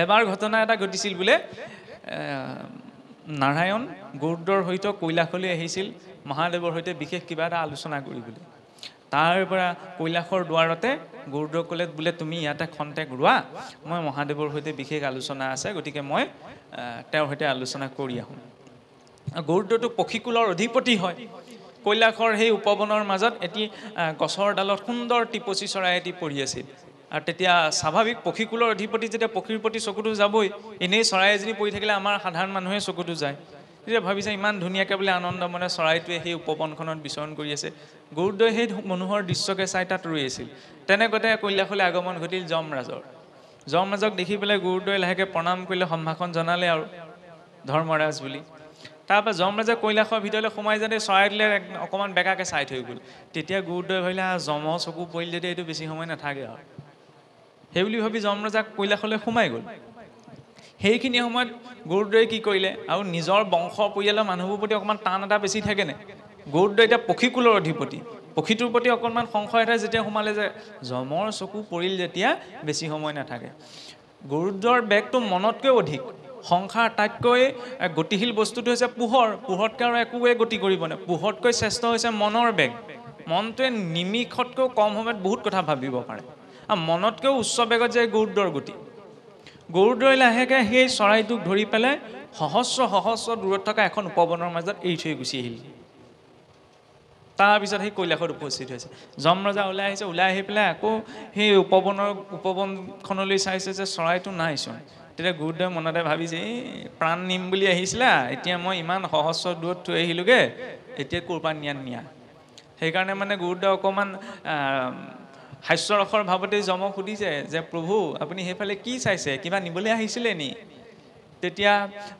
এবাৰ ঘটনা এটা ঘটিছিল বোলে নাৰায়ণ গৰুড়ৰ সৈতে কৈলাশলৈ আহিছিল মহাদেৱৰ সৈতে বিশেষ কিবা এটা আলোচনা কৰিবলৈ তাৰ পৰা কৈলাশৰ দুৱাৰতে গৰুড়ক ক'লে বোলে তুমি ইয়াতে খন্তেক ৰোৱা মই মহাদেৱৰ সৈতে বিশেষ আলোচনা আছে গতিকে মই তেওঁৰ সৈতে আলোচনা কৰি আহোঁ গৰুড়টো পক্ষীকুলৰ অধিপতি হয় কৈলাশৰ সেই উপবনৰ মাজত এটি গছৰ ডালত সুন্দৰ টিপচি চৰাই এটি পৰি আছিল আৰু তেতিয়া স্বাভাৱিক পক্ষীকুলৰ অধিপতি যেতিয়া পক্ষীৰ প্ৰতি চকুটো যাবই এনেই চৰাই এজনী পৰি থাকিলে আমাৰ সাধাৰণ মানুহে চকুটো যায় তেতিয়া ভাবিছে ইমান ধুনীয়াকৈ বোলে আনন্দ মনে চৰাইটোৱে সেই উপবনখনত বিচৰণ কৰি আছে গৰুড়ই সেই মনোহৰ দৃশ্যকে চাই তাত ৰৈ আছিল তেনেকুৱাতে কৈলাশলৈ আগমন ঘটিল যমৰাজক দেখি পেলাই গৰুড়ই লাহেকৈ প্ৰণাম কৰিলে সম্ভাষণ জনালে আৰু ধৰ্মৰাজ বুলি তাৰপৰা যমৰাজে কৈলাশৰ ভিতৰলৈ সোমাই যাতে চৰাইটোলৈ অকণমান বেকাকৈ চাই থৈ গ'ল তেতিয়া গৰুড়ই ভাবিলে যম চকু পৰিল যদি এইটো বেছি সময় নাথাকে আৰু সেইবুলি ভাবি যমৰাজাক কৈলাশলৈ সোমাই গ'ল সেইখিনি সময়ত গৰুড়ই কি কৰিলে আৰু নিজৰ বংশ পৰিয়ালৰ মানুহবোৰ প্ৰতি অকণমান টান এটা বেছি থাকেনে গৰুড় এতিয়া পক্ষীকুলৰ অধিপতি পক্ষীটোৰ প্ৰতি অকণমান সংশয় এটা যেতিয়া সোমালে যে যমৰ চকু পৰিল যেতিয়া বেছি সময় নাথাকে গৰুড়ৰ বেগটো মনতকৈ অধিক সংসাৰ আটাইতকৈ গতিশীল বস্তুটো হৈছে পোহৰতকৈ আৰু একোৱে গতি কৰিব নোৱাৰে পোহৰতকৈ শ্ৰেষ্ঠ হৈছে মনৰ বেগ মনটোৱে নিমিষতকৈ কম সময়ত বহুত কথা ভাবিব পাৰে আৰু মনতকৈ উচ্চ বেগত যায় গৰুড়ৰ গতি গৰুড়ই লাহেকৈ সেই চৰাইটোক ধৰি পেলাই সহস্ৰ দূৰত থকা এখন উপবনৰ মাজত এৰি থৈ গুচি আহিল তাৰপিছত সেই কৈলাশত উপস্থিত হৈছে যমৰাজা ওলাই আহিছে ওলাই আহি পেলাই আকৌ সেই উপবনখনলৈ চাইছে যে চৰাইটো নাইচোন তেতিয়া গৰুড়ই মনতে ভাবিছে এই প্ৰাণ নিম বুলি আহিছিলা এতিয়া মই ইমান সহস্ৰ দূৰত থৈ আহিলোগৈ এতিয়া ক'ৰ পৰা নিয়া সেইকাৰণে মানে গৰুড়ই অকণমান হাস্যৰসৰ ভাৱতে যমক সুধিছে যে প্ৰভু আপুনি সেইফালে কি চাইছে কিবা নিবলৈ আহিছিলে নি তেতিয়া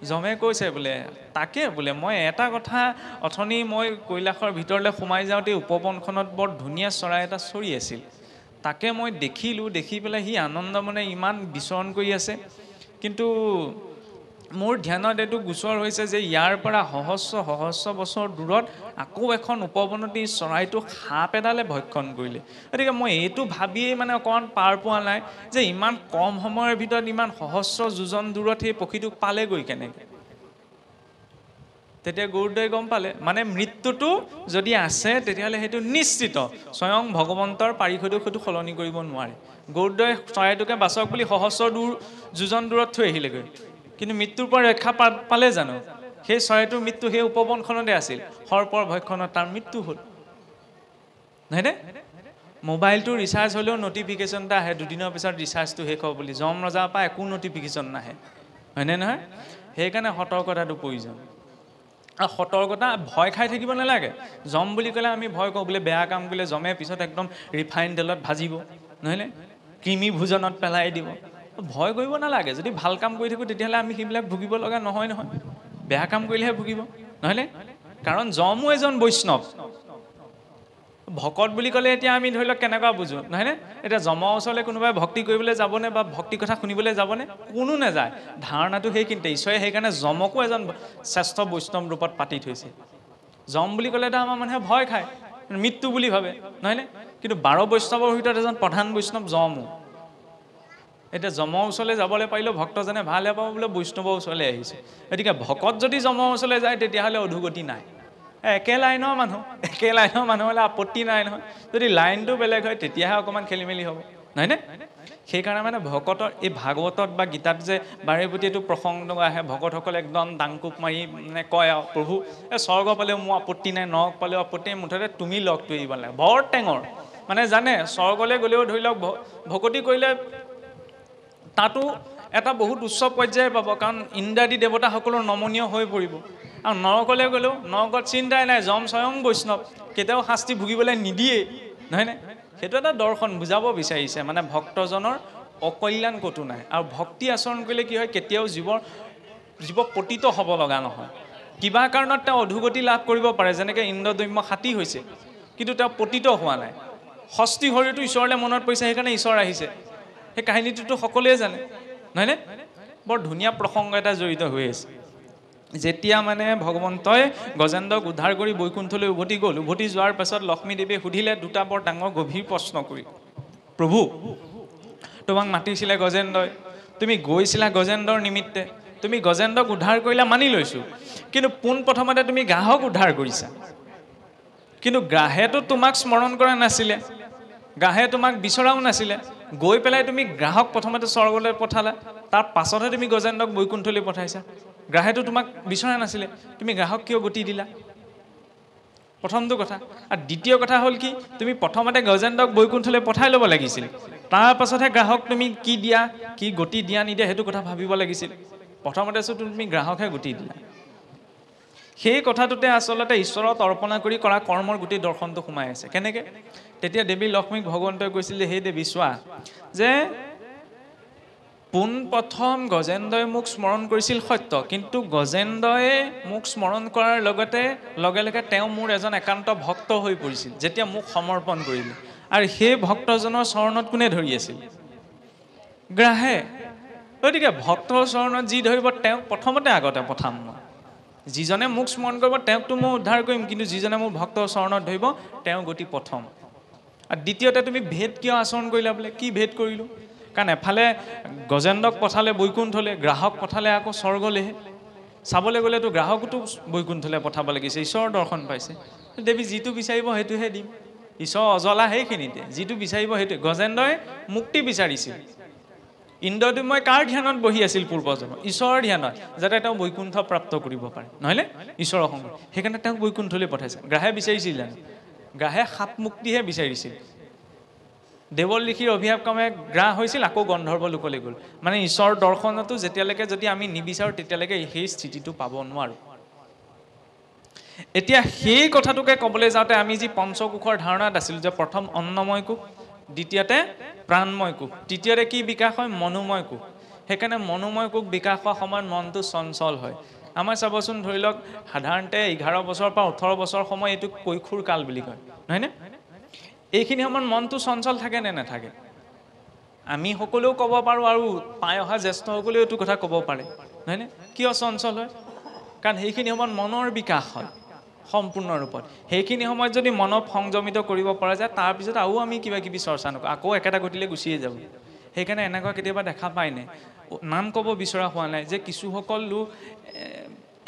যমে কৈছে বোলে তাকে বোলে মই এটা কথা অথনি মই কৈলাশৰ ভিতৰলৈ সোমাই যাওঁতে উপবনখনত বৰ ধুনীয়া চৰাই এটা চৰি আছিল তাকে মই দেখিলোঁ দেখি পেলাই সি আনন্দ মনে ইমান বিচৰণ কৰি আছে কিন্তু মোৰ ধ্যানত এইটো গোচৰ হৈছে যে ইয়াৰ পৰা সহস্ৰ বছৰ দূৰত আকৌ এখন উপবনতে চৰাইটো সাপ এডালে ভক্ষণ কৰিলে গতিকে মই এইটো ভাবিয়েই মানে অকণমান পাৰ পোৱা নাই যে ইমান কম সময়ৰ ভিতৰত ইমান সহস্ৰ যোজন দূৰত সেই পক্ষীটোক পালেগৈ কেনেকৈ তেতিয়া গৰুড়ই গম পালে মানে মৃত্যুটো যদি আছে তেতিয়াহ'লে সেইটো নিশ্চিত স্বয়ং ভগৱন্তৰ পাৰিষদেও সেইটো সলনি কৰিব নোৱাৰে গৰুড়ই চৰাইটোকে বাচক বুলি সহস্ৰ যোজন দূৰত থৈ আহিলেগৈ কিন্তু মৃত্যুৰ পৰা ৰক্ষা পালে জানো সেই চৰাইটোৰ মৃত্যু সেই উপবনখনতে আছিল সৰ্পৰ ভক্ষণত তাৰ মৃত্যু হ'ল নহয়নে মোবাইলটো ৰিচাৰ্জ হ'লেও নটিফিকেশ্যন এটা আহে দুদিনৰ পিছত ৰিচাৰ্জটো শেষ হ'ব বুলি যমৰাজাৰ পৰা একো নটিফিকেশ্যন নাহে হয়নে নহয় সেইকাৰণে সতৰ্কতাটো প্ৰয়োজন আৰু সতৰ্কতা ভয় খাই থাকিব নালাগে যম বুলি ক'লে আমি ভয় কৰোঁ বোলে বেয়া কাম কৰিলে যমে পিছত একদম ৰিফাইন তেলত ভাজিব নহয়নে কৃমি ভোজনত পেলাই দিব ভয় কৰিব নালাগে যদি ভাল কাম কৰি থাকোঁ তেতিয়াহ'লে আমি সেইবিলাক ভুগিব লগা নহয় বেয়া কাম কৰিলেহে ভুগিব নহয়নে কাৰণ যমো এজন বৈষ্ণৱ ভকত বুলি ক'লে এতিয়া আমি ধৰি লওক কেনেকুৱা বুজোঁ নহয়নে এতিয়া যমৰ ওচৰলৈ কোনোবাই ভক্তি কৰিবলৈ যাবনে বা ভক্তি কথা শুনিবলৈ যাবনে কোনো নাযায় ধাৰণাটো সেইখিনিতে ঈশ্বৰে সেইকাৰণে যমকো এজন শ্ৰেষ্ঠ বৈষ্ণৱ ৰূপত পাতি থৈছে যম বুলি ক'লেতো আমাৰ মানুহে ভয় খায় মৃত্যু বুলি ভাবে নহয়নে কিন্তু 12 বৈষ্ণৱৰ ভিতৰত এজন প্ৰধান বৈষ্ণৱ যমো এতিয়া যমৰ ওচৰলৈ যাবলৈ পাৰিলেও ভক্তজনে ভালহে পাব বোলে বৈষ্ণৱৰ ওচৰলৈ আহিছে গতিকে ভকত যদি যমৰ ওচৰলৈ যায় তেতিয়াহ'লে অধোগতি নাই একে লাইনৰ মানুহ হ'লে আপত্তি নাই নহয় যদি লাইনটো বেলেগ হয় তেতিয়াহে অকণমান খেলি মেলি হ'ব নহয়নে সেইকাৰণে মানে ভকতৰ এই ভাগৱতত বা গীতাত যে বাৰে প্ৰতি এইটো প্ৰসংগ আহে ভকতসকলে একদম ডাংকুপ মাৰি মানে কয় আৰু প্ৰভু এই স্বৰ্গ পালেও মোৰ আপত্তি নাই নৰক পালেও আপত্তি নাই মুঠতে তুমি লগটো এৰিব লাগে বৰ টেঙৰ মানে জানে স্বৰ্গলৈ গ'লেও ধৰি লওক ভকতি কৰিলে তাতো এটা বহুত উচ্চ পৰ্যায়ে পাব কাৰণ ইন্দ্ৰাদি দেৱতাসকলৰ নমনীয় হৈ পৰিব আৰু নৰকলৈ গ'লেও নৰকত চিন্তাই নাই যম স্বয়ং বৈষ্ণৱ কেতিয়াও শাস্তি ভুগিবলৈ নিদিয়ে নহয়নে সেইটো এটা দৰ্শন বুজাব বিচাৰিছে মানে ভক্তজনৰ অকল্যাণ ক'তো নাই আৰু ভক্তি আচৰণ কৰিলে কি হয় কেতিয়াও জীৱ পতিত হ'ব লগা নহয় কিবা কাৰণত তেওঁ অধোগতি লাভ কৰিব পাৰে যেনেকৈ ইন্দ্ৰদম্য হাতী হৈছে কিন্তু তেওঁ পতিত হোৱা নাই ষষ্ঠী শৰীৰটো ঈশ্বৰলৈ মনত পৰিছে সেইকাৰণে ঈশ্বৰ আহিছে সেই কাহিনীটোতো সকলোৱে জানে নহয়নে বৰ ধুনীয়া প্ৰসংগ এটা জড়িত হৈ আছে যেতিয়া মানে ভগৱন্তই গজেন্দ্ৰক উদ্ধাৰ কৰি বৈকুণ্ঠলৈ উভতি গ'ল উভতি যোৱাৰ পাছত লক্ষ্মীদেৱীয়ে সুধিলে দুটা বৰ ডাঙৰ গভীৰ প্ৰশ্ন কৰি প্ৰভু তোমাক মাতিছিলে গজেন্দ্ৰই তুমি গৈছিলা গজেন্দ্ৰৰ নিমিত্তে, তুমি গজেন্দ্ৰক উদ্ধাৰ কৰিলা মানি লৈছোঁ, কিন্তু পোনপ্ৰথমতে তুমি গ্ৰাহক উদ্ধাৰ কৰিছা। কিন্তু গ্ৰাহেতো তোমাক স্মৰণ কৰা নাছিলে, গ্ৰাহে তোমাক বিচৰাও নাছিলে। গৈ পেলাই তুমি গ্ৰাহক প্ৰথমতে স্বৰ্গলৈ পঠালা, তাৰ পাছতহে তুমি গজেন্দ্ৰক বৈকুণ্ঠলৈ পঠাইছা। গ্ৰাহেতো তোমাক বিচৰা নাছিলে, তুমি গ্ৰাহক কিয় গতি দিলা? প্ৰথমটো কথা। আৰু দ্বিতীয় কথা হ'ল কি, তুমি প্ৰথমতে গজেন্দ্ৰক বৈকুণ্ঠলৈ পঠাই ল'ব লাগিছিল, তাৰ পাছতহে গ্ৰাহক তুমি কি দিয়া, কি গতি দিয়া নিদিয়া সেইটো কথা ভাবিব লাগিছিল। প্ৰথমতে তুমি গ্ৰাহকহে গতি দিলা। সেই কথাটোতে আচলতে ঈশ্বৰত অৰ্পণা কৰি কৰা কৰ্মৰ গোটেই দৰ্শনটো সোমাই আছে। কেনেকৈ? তেতিয়া দেৱী লক্ষ্মীক ভগৱন্তই কৈছিল যে, হে দেৱী চোৱা, যে পোনপ্ৰথম গজেন্দ্ৰই মোক স্মৰণ কৰিছিল সত্য, কিন্তু গজেন্দ্ৰই মোক স্মৰণ কৰাৰ লগে লগে তেওঁ মোৰ এজন একান্ত ভক্ত হৈ পৰিছিল, যেতিয়া মোক সমৰ্পণ কৰিলে। আৰু সেই ভক্তজনৰ চৰণত কোনে ধৰি আছিল? গ্ৰাহে। গতিকে ভক্তৰ চৰণত যি ধৰিব তেওঁক প্ৰথমতে আগতে পঠাম মই। যিজনে মোক স্মৰণ কৰিব তেওঁকতো মই উদ্ধাৰ কৰিম, কিন্তু যিজনে মোৰ ভক্তৰ চৰণত ধৰিব তেওঁ গতি প্ৰথম। আৰু দ্বিতীয়তে তুমি ভেদ কিয় আচৰণ কৰিলা বোলে? কি ভেদ কৰিলোঁ? কাৰণ এফালে গজেন্দ্ৰক পঠালে বৈকুণ্ঠলৈ, গ্ৰাহক পঠালে আকৌ স্বৰ্গলৈহে। চাবলৈ গ'লেতো গ্ৰাহকতো বৈকুণ্ঠলৈ পঠাব লাগিছে, ঈশ্বৰৰ দৰ্শন পাইছে। দেৱী যিটো বিচাৰিব সেইটোহে দিম। ঈশ্বৰ অজলা সেইখিনিতে, যিটো বিচাৰিব সেইটোৱে। গজেন্দ্ৰই মুক্তি বিচাৰিছিল, ইন্দ্ৰদ্যুম্নই কাৰ ধ্যানত বহি আছিল পূৰ্বজন্ম? ঈশ্বৰৰ ধ্যানত, যাতে তেওঁ বৈকুণ্ঠ প্ৰাপ্ত কৰিব পাৰে, নহয়নে? ঈশ্বৰৰ সংগ। সেইকাৰণে তেওঁক বৈকুণ্ঠলৈ পঠাইছে। গ্ৰাহে বিচাৰিছিল জানো? গ্ৰাহে সাপ মুক্তিহে বিচাৰিছিল। দেৱল ঋষিৰ অভিশাপ ক্ৰমে গ্ৰাহ হৈছিল, আকৌ গন্ধৰ্ব লোকলৈ গ'ল। মানে ঈশ্বৰৰ দৰ্শনতো যেতিয়ালৈকে যদি আমি নিবিচাৰোঁ তেতিয়ালৈকে সেই স্থিতিটো পাব নোৱাৰোঁ। এতিয়া সেই কথাটোকে ক'বলৈ যাওঁতে আমি যি পঞ্চকোষৰ ধাৰণাত আছিলোঁ, যে প্ৰথম অন্নময় কোষ, দ্বিতীয়তে প্ৰাণময় কোষ, তৃতীয়তে কি বিকাশ হয়? মনোময় কোষ। সেইকাৰণে মনোময় কোষ বিকাশ হোৱাৰ সময়ত মনটো চঞ্চল হয়। আমাৰ চাবচোন, ধৰি লওক সাধাৰণতে 11 বছৰৰ পৰা 18 বছৰ সময় এইটো কৈশোৰ কাল বুলি কয়, নহয়নে? এইখিনি সময়ত মনটো চঞ্চল থাকে নে নাথাকে? আমি সকলেও ক'ব পাৰোঁ, আৰু পাই অহা জ্যেষ্ঠসকলেও এইটো কথা ক'ব পাৰে, নহয়নে? কিয় চঞ্চল হয়? কাৰণ সেইখিনি সময়ত মনৰ বিকাশ হয় সম্পূৰ্ণ ৰূপত। সেইখিনি সময়ত যদি মনক সংযমিত কৰিব পৰা যায়, তাৰপিছত আৰু আমি কিবা কিবি চৰ্চা নকৰোঁ, আকৌ একেটা গতিলে গুচিয়ে যাব। সেইকাৰণে এনেকুৱা কেতিয়াবা দেখা পায়নে, নাম ক'ব বিচৰা হোৱা নাই, যে কিছুসকল লোক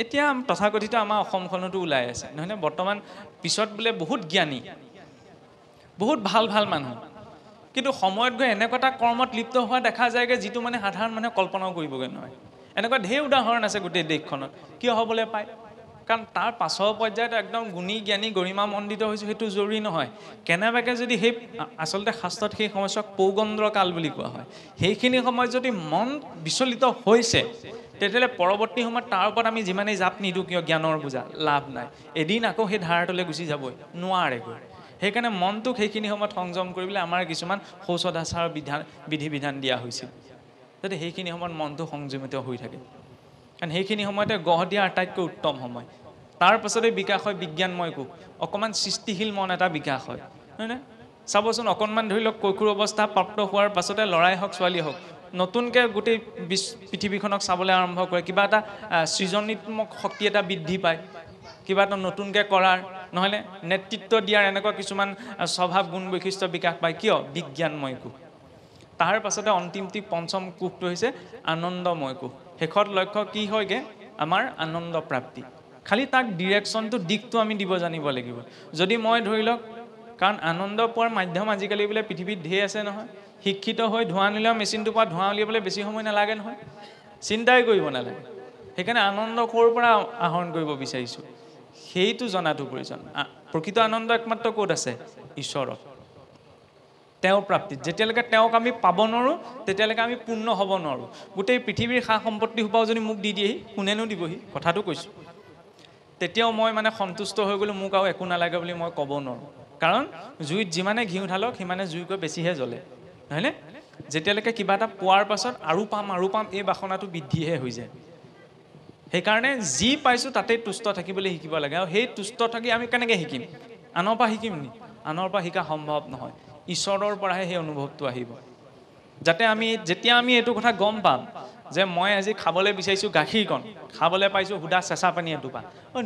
এতিয়া তথাকথিত আমাৰ অসমখনতো ওলাই আছে, নহয়নে? বৰ্তমান পিছত বোলে বহুত জ্ঞানী, বহুত ভাল ভাল মানুহ, কিন্তু সময়ত গৈ এনেকুৱা এটা কৰ্মত লিপ্ত হোৱা দেখা যায়গৈ যিটো মানে সাধাৰণ মানুহে কল্পনাও কৰিবগৈ নোৱাৰে। এনেকুৱা ঢেৰ উদাহৰণ আছে গোটেই দেশখনত। কিয় হ'বলৈ পায়? কাৰণ তাৰ পাছৰ পৰ্যায়ত একদম গুণী জ্ঞানী গৰিমা মণ্ডিত হৈছোঁ, সেইটো জৰুৰী নহয়। কেনেবাকৈ যদি সেই আচলতে শাস্ত্ৰত সেই সময়ছোৱাক পৌগন্দ্ৰ কাল বুলি কোৱা হয়, সেইখিনি সময়ত যদি মন বিচলিত হৈছে, তেতিয়াহ'লে পৰৱৰ্তী সময়ত তাৰ ওপৰত আমি যিমানেই জাপ নিদিওঁ কিয় জ্ঞানৰ বুজা লাভ নাই। এদিন আকৌ সেই ধাৰাটোলৈ গুচি যাবই নোৱাৰেগৈ। সেইকাৰণে মনটোক সেইখিনি সময়ত সংযম কৰিবলৈ আমাৰ কিছুমান শৌচদাচাৰ বিধি বিধান দিয়া হৈছিল, যাতে সেইখিনি সময়ত মনটো সংযমিত হৈ থাকে। কাৰণ সেইখিনি সময়তে গঢ় দিয়া আটাইতকৈ উত্তম সময়। তাৰ পাছতে বিকাশ হয় বিজ্ঞানময় কোষ, অকণমান সৃষ্টিশীল মন এটা বিকাশ হয়, হয়নে? চাবচোন, অকণমান ধৰি লওক কৈশোৰ অৱস্থা প্ৰাপ্ত হোৱাৰ পাছতে ল'ৰাই হওক ছোৱালী হওক, নতুনকৈ গোটেই পৃথিৱীখনক চাবলৈ আৰম্ভ কৰে, কিবা এটা সৃজনীত্মক শক্তি এটা বৃদ্ধি পায়, কিবা এটা নতুনকৈ কৰাৰ, নহয়নে? নেতৃত্ব দিয়াৰ এনেকুৱা কিছুমান স্বভাৱ গুণ বৈশিষ্ট্য বিকাশ পায়। কিয়? বিজ্ঞানময় কোষ। তাৰ পাছতে অন্তিমটি পঞ্চম কোষটো হৈছে আনন্দময় কোষ। শেষত লক্ষ্য কি হয়গৈ? আমাৰ আনন্দ প্ৰাপ্তি। খালি তাক ডিৰেকশ্যনটো, দিশটো আমি দিব জানিব লাগিব। যদি মই ধৰি লওক, কাৰণ আনন্দ পোৱাৰ মাধ্যম আজিকালি বোলে পৃথিৱীত ঢেৰ আছে নহয়। শিক্ষিত হৈ ধোঁৱা নোলোৱা মেচিনটোৰ পৰা ধোঁৱা উলিয়াবলৈ বেছি সময় নালাগে নহয়, চিন্তাই কৰিব নালাগে। সেইকাৰণে আনন্দ ক'ৰ পৰা আহৰণ কৰিব বিচাৰিছোঁ সেইটো জনাটো প্ৰয়োজন। প্ৰকৃত আনন্দ একমাত্ৰ ক'ত আছে? ঈশ্বৰত, তেওঁৰ প্ৰাপ্তিত। যেতিয়ালৈকে তেওঁক আমি পাব নোৱাৰোঁ তেতিয়ালৈকে আমি পূৰ্ণ হ'ব নোৱাৰোঁ। গোটেই পৃথিৱীৰ সা সম্পত্তি সোপাও যদি মোক দি দিয়েহি, কোনেনো দিবহি? কথাটো কৈছোঁ। তেতিয়াও মই মানে সন্তুষ্ট হৈ গ'লোঁ, মোক আৰু একো নালাগে বুলি মই ক'ব নোৱাৰোঁ। কাৰণ জুইত যিমানে ঘিউ ঢালক সিমানে জুইকৈ বেছিহে জ্বলে, নহয়নে? যেতিয়ালৈকে কিবা এটা পোৱাৰ পাছত আৰু পাম এই বাসনাটো বৃদ্ধিহে হৈ যায়। সেইকাৰণে যি পাইছোঁ তাতেই তুষ্ট থাকিবলৈ শিকিব লাগে। আৰু সেই তুষ্ট থাকি আমি কেনেকৈ শিকিম? আনৰ পৰা শিকিম নি? আনৰ পৰা শিকা সম্ভৱ নহয়, ঈশ্বৰৰ পৰাহে সেই অনুভৱটো আহিব। যাতে যেতিয়া আমি এইটো কথা গম পাম যে মই আজি খাবলৈ বিচাৰিছোঁ গাখীৰকণ, খাবলৈ পাইছোঁ সুদা চেঁচা পানী এটোপা,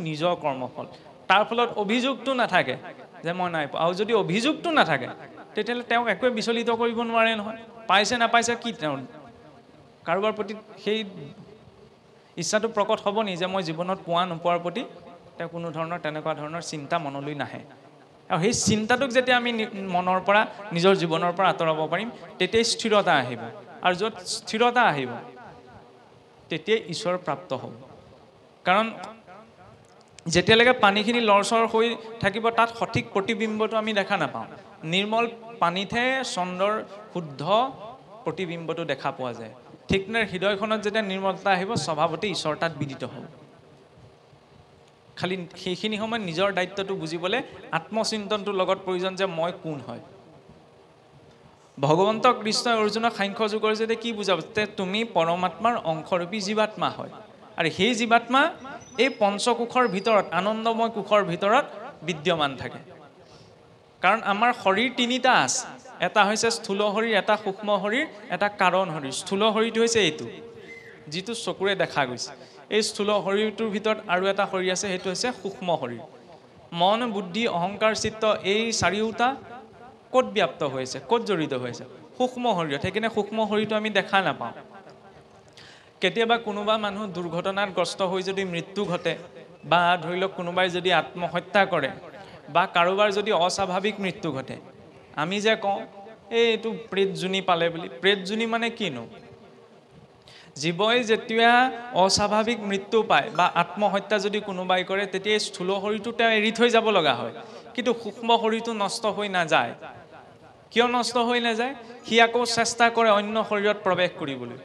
নিজৰ কৰ্মফল। তাৰ ফলত অভিযোগটো নাথাকে যে মই নাই পোৱা। আৰু যদি অভিযোগটো নাথাকে তেতিয়াহ'লে তেওঁক একোৱে বিচলিত কৰিব নোৱাৰে নহয়। পাইছে নাপাইছে কি তেওঁৰ কাৰোবাৰ প্ৰতি সেই ইচ্ছাটো প্ৰকট হ'ব নি যে মই জীৱনত পোৱা নোপোৱাৰ প্ৰতি তেওঁ কোনো ধৰণৰ তেনেকুৱা ধৰণৰ চিন্তা মনলৈ নাহে আৰু সেই চিন্তাটোক যেতিয়া আমি মনৰ পৰা নিজৰ জীৱনৰ পৰা আঁতৰাব পাৰিম তেতিয়াই স্থিৰতা আহিব আৰু য'ত স্থিৰতা আহিব তেতিয়াই ঈশ্বৰ প্ৰাপ্ত হ'ব কাৰণ যেতিয়ালৈকে পানীখিনি লৰচৰ হৈ থাকিব তাত সঠিক প্ৰতিবিম্বটো আমি দেখা নাপাওঁ নিৰ্মল পানীতহে চন্দ্ৰৰ শুদ্ধ প্ৰতিবিম্বটো দেখা পোৱা যায় ঠিক নে হৃদয়খনত যেতিয়া নিৰ্মলতা আহিব স্বভাৱতে ঈশ্বৰ তাত বিদিত হ'ব খালি সেইখিনি সময়ত নিজৰ দায়িত্বটো বুজিবলৈ আত্মচিন্তনটোৰ লগত প্ৰয়োজন যে মই কোন হয় ভগৱন্ত কৃষ্ণই অৰ্জুনক সাংখ্য যোগৰ যেতিয়া কি বুজাব যে তুমি পৰমাত্মাৰ অংশৰূপী জীৱাত্মা হয় আৰু সেই জীৱাত্মা এই পঞ্চকোষৰ ভিতৰত আনন্দময় কোষৰ ভিতৰত বিদ্যমান থাকে কাৰণ আমাৰ শৰীৰ তিনিটা আছে এটা হৈছে স্থূল শৰীৰ এটা সূক্ষ্ম শৰীৰ এটা কাৰণ শৰীৰ স্থূল শৰীৰটো হৈছে এইটো যিটো চকুৰে দেখা গৈছে এই স্থূল শৰীৰটোৰ ভিতৰত আৰু এটা শৰীৰ আছে সেইটো হৈছে সূক্ষ্ম শৰীৰ মন বুদ্ধি অহংকাৰ চিত্ত এই চাৰিওটা ক'ত ব্যাপ্ত হৈছে ক'ত জড়িত হৈছে সূক্ষ্ম শৰীৰত সেইকাৰণে সূক্ষ্ম শৰীৰটো আমি দেখা নাপাওঁ কেতিয়াবা কোনোবা মানুহ দুৰ্ঘটনাগ্ৰস্ত হৈ যদি মৃত্যু ঘটে বা ধৰি লওক কোনোবাই যদি আত্মহত্যা কৰে বা কাৰোবাৰ যদি অস্বাভাৱিক মৃত্যু ঘটে আমি যে কওঁ এইটো প্ৰেতজনী পালে বুলি প্ৰেতজনী মানে কিনো জীৱই যেতিয়া অস্বাভাৱিক মৃত্যু পায় বা আত্মহত্যা যদি কোনোবাই কৰে তেতিয়া স্থূল শৰীৰটো তেওঁ এৰি থৈ যাব লগা হয় কিন্তু সূক্ষ্ম শৰীৰটো নষ্ট হৈ নাযায় কিয় নষ্ট হৈ নাযায় সি আকৌ চেষ্টা কৰে অন্য শৰীৰত প্ৰৱেশ কৰিবলৈ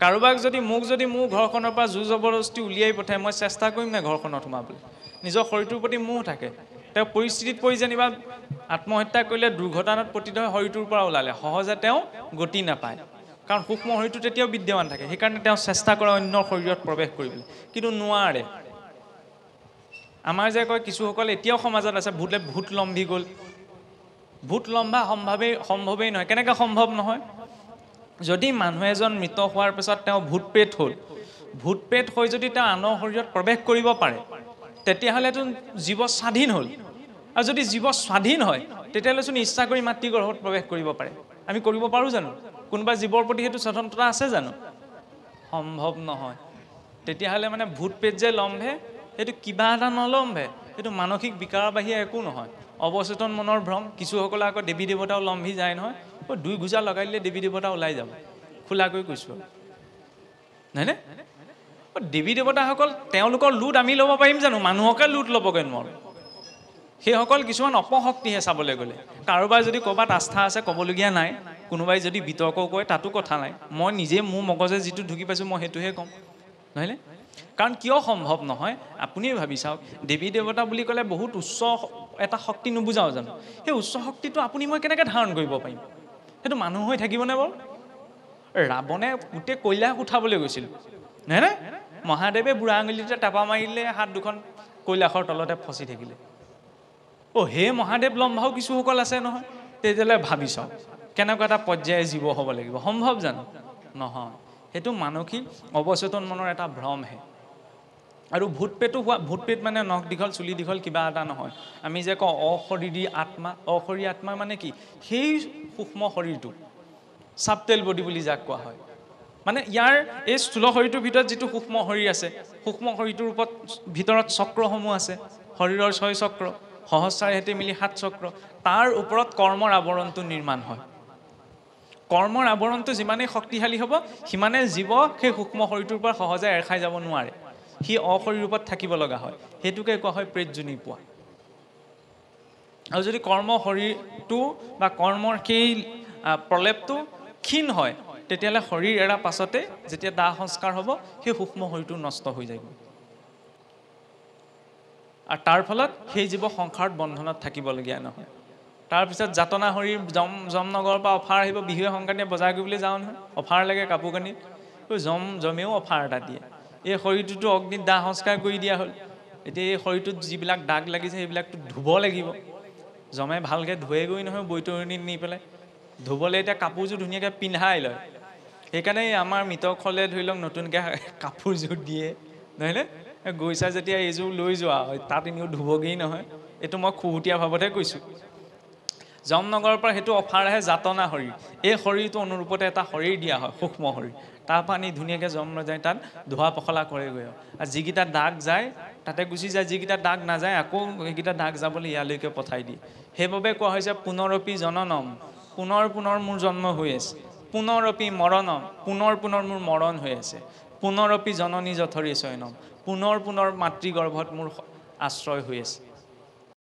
কাৰোবাক যদি মোক যদি মোৰ ঘৰখনৰ পৰা জোৰ জবৰদস্তি উলিয়াই পঠায় মই চেষ্টা কৰিম নে ঘৰখনত সোমাবলৈ নিজৰ শৰীৰটোৰ প্ৰতি মোহ থাকে তেওঁ পৰিস্থিতিত পৰি যেনিবা আত্মহত্যা কৰিলে দুৰ্ঘটনাত পতিত হৈ শৰীৰটোৰ পৰা ওলালে সহজে তেওঁ গতি নাপায় কাৰণ সূক্ষ্ম শৰীৰটো তেতিয়াও বিদ্যমান থাকে সেইকাৰণে তেওঁ চেষ্টা কৰে অন্য শৰীৰত প্ৰৱেশ কৰিবলৈ কিন্তু নোৱাৰে আমাৰ যে কয় কিছুসকল এতিয়াও সমাজত আছে ভূত লম্ভি গ'ল ভূত লম্ভা সম্ভৱেই নহয় কেনেকৈ সম্ভৱ নহয় যদি মানুহ এজন মৃত হোৱাৰ পিছত তেওঁ ভূত প্ৰেত হৈ যদি তেওঁ আনৰ শৰীৰত প্ৰৱেশ কৰিব পাৰে তেতিয়াহ'লেতো জীৱ স্বাধীন হ'ল আৰু যদি জীৱ স্বাধীন হয় তেতিয়াহ'লেচোন ইচ্ছা কৰি মাতৃগৰ্ভত প্ৰৱেশ কৰিব পাৰে আমি কৰিব পাৰোঁ জানো কোনোবা জীৱৰ প্ৰতি সেইটো স্বতন্ত্ৰতা আছে জানো সম্ভৱ নহয় তেতিয়াহ'লে মানে ভূত প্ৰেত যে লম্ভে সেইটো কিবা এটা নলম্ভে সেইটো মানসিক বিকাৰৰ বাহিৰে একো নহয় অৱচেতন মনৰ ভ্ৰম কিছুসকলে আকৌ দেৱী দেৱতাও লম্ভি যায় নহয় দুই ঘোজা লগাই দিলে দেৱী দেৱতা ওলাই যাব খোলাকৈ কৈছোঁ নহয়নে দেৱী দেৱতাসকল তেওঁলোকৰ লুট আমি ল'ব পাৰিম জানো মানুহকে লুট ল'বগৈ নোৱাৰোঁ সেইসকল কিছুমান অপশক্তিহে চাবলৈ গ'লে কাৰোবাৰ যদি ক'ৰবাত আস্থা আছে ক'বলগীয়া নাই কোনোবাই যদি বিতৰ্ক কয় তাতো কথা নাই মই নিজে মোৰ মগজে যিটো ঢুকি পাইছোঁ মই সেইটোহে ক'ম নহয়নে কাৰণ কিয় সম্ভৱ নহয় আপুনি ভাবি চাওক দেৱী দেৱতা বুলি ক'লে বহুত উচ্চ এটা শক্তি নুবুজাও জানো সেই উচ্চ শক্তিটো আপুনি মই কেনেকৈ ধাৰণ কৰিব পাৰিম সেইটো মানুহ হৈ থাকিবনে বাৰু ৰাৱণে গোটেই কৈলাশ উঠাবলৈ গৈছিল নহয়নে মহাদেৱে বুঢ়া আঙুলিতে টাপা মাৰিলে হাত দুখন কৈলাশৰ তলতে ফচি থাকিলে হে মহাদেৱ লম্ভাও কিছুসকল আছে নহয় তেতিয়াহ'লে ভাবি চাওক কেনেকুৱা এটা পৰ্যায়ৰ জীৱ হ'ব লাগিব সম্ভৱ জানো নহয় সেইটো মানসিক অৱচেতন মনৰ এটা ভ্ৰমহে আৰু ভূত প্ৰেত মানে নখ দীঘল চুলি দীঘল কিবা এটা নহয় আমি যে কওঁ অশৰীৰী আত্মা মানে কি সেই সূক্ষ্ম শৰীৰটো চাবটেল বডি বুলি যাক কোৱা হয় মানে ইয়াৰ এই স্থূল শৰীৰটোৰ ভিতৰত যিটো সূক্ষ্ম শৰীৰ আছে সূক্ষ্ম শৰীৰটোৰ ভিতৰত চক্ৰসমূহ আছে শৰীৰৰ 6 চক্ৰ সহস্ৰাৰ হেঁতে মিলি 7 চক্ৰ তাৰ ওপৰত কৰ্মৰ আৱৰণটো নিৰ্মাণ হয় কৰ্মৰ আৱৰণটো যিমানেই শক্তিশালী হ'ব সিমানে জীৱ সেই সূক্ষ্ম শৰীৰটোৰ পৰা সহজে এৰ খাই যাব নোৱাৰে সি অশৰীৰ ৰূপত থাকিব লগা হয় সেইটোকে কোৱা হয় প্ৰেতজনী পোৱা আৰু যদি কৰ্ম শৰীৰটো বা কৰ্মৰ সেই প্ৰলেপটো ক্ষীণ হয় তেতিয়াহ'লে শৰীৰ এৰা পাছতে যেতিয়া দাহ সংস্কাৰ হ'ব সেই সূক্ষ্ম শৰীৰটো নষ্ট হৈ যাব আৰু তাৰ ফলত সেই জীৱ সংসাৰত বন্ধনত থাকিবলগীয়া নহয় তাৰপিছত যাতনা শৰীৰ জমনগৰৰ পৰা অফাৰ আহিব বিহুৱে সংক্ৰান্তিয়ে বজাৰ কৰিবলৈ যাওঁ নহয় অফাৰ লাগে কাপোৰ কানি জমেও অফাৰ এটা দিয়ে এই শৰীৰটোতো অগ্নিত দাহ সংস্কাৰ কৰি দিয়া হ'ল এতিয়া এই শৰীৰটোত যিবিলাক দাগ লাগিছে সেইবিলাকতো ধুব লাগিব জমে ভালকৈ ধুৱেগৈ নহয় বৈতৰণিত নি পেলাই ধুবলৈ এতিয়া কাপোৰযোৰ ধুনীয়াকৈ পিন্ধাই লয় সেইকাৰণে আমাৰ মৃতকসকলে ধৰি লওক নতুনকৈ কাপোৰযোৰ দিয়ে নহয়নে গৈছা যেতিয়া এইযোৰ লৈ যোৱা হয় তাত এনেও ধুবগৈ নহয় এইটো মই খুহুতীয়া ভাৱতহে কৈছোঁ জামনগৰৰ পৰা সেইটো অফাৰ আহে যাতনা শৰীৰ এই শৰীৰটো অনুৰূপতে এটা শৰীৰ দিয়া হয় সূক্ষ্ম শৰীৰ তাৰ পৰা আনি ধুনীয়াকৈ জন্ম যায় তাত ধোৱা পখলা কৰেগৈ আৰু যিকেইটা দাগ যায় তাতে গুচি যায় যিকেইটা দাগ নাযায় আকৌ সেইকেইটা দাগ যাবলৈ ইয়ালৈকে পঠাই দিয়ে সেইবাবে কোৱা হৈছে পুনৰপি জননম পুনৰ পুনৰ মোৰ জন্ম হৈ আছে পুনৰপি মৰণম পুনৰ পুনৰ মোৰ মৰণ হৈ আছে পুনৰপি জননী জঠৰী চয়নম পুনৰ পুনৰ মাতৃগৰ্ভত মোৰ আশ্ৰয় হৈ আছে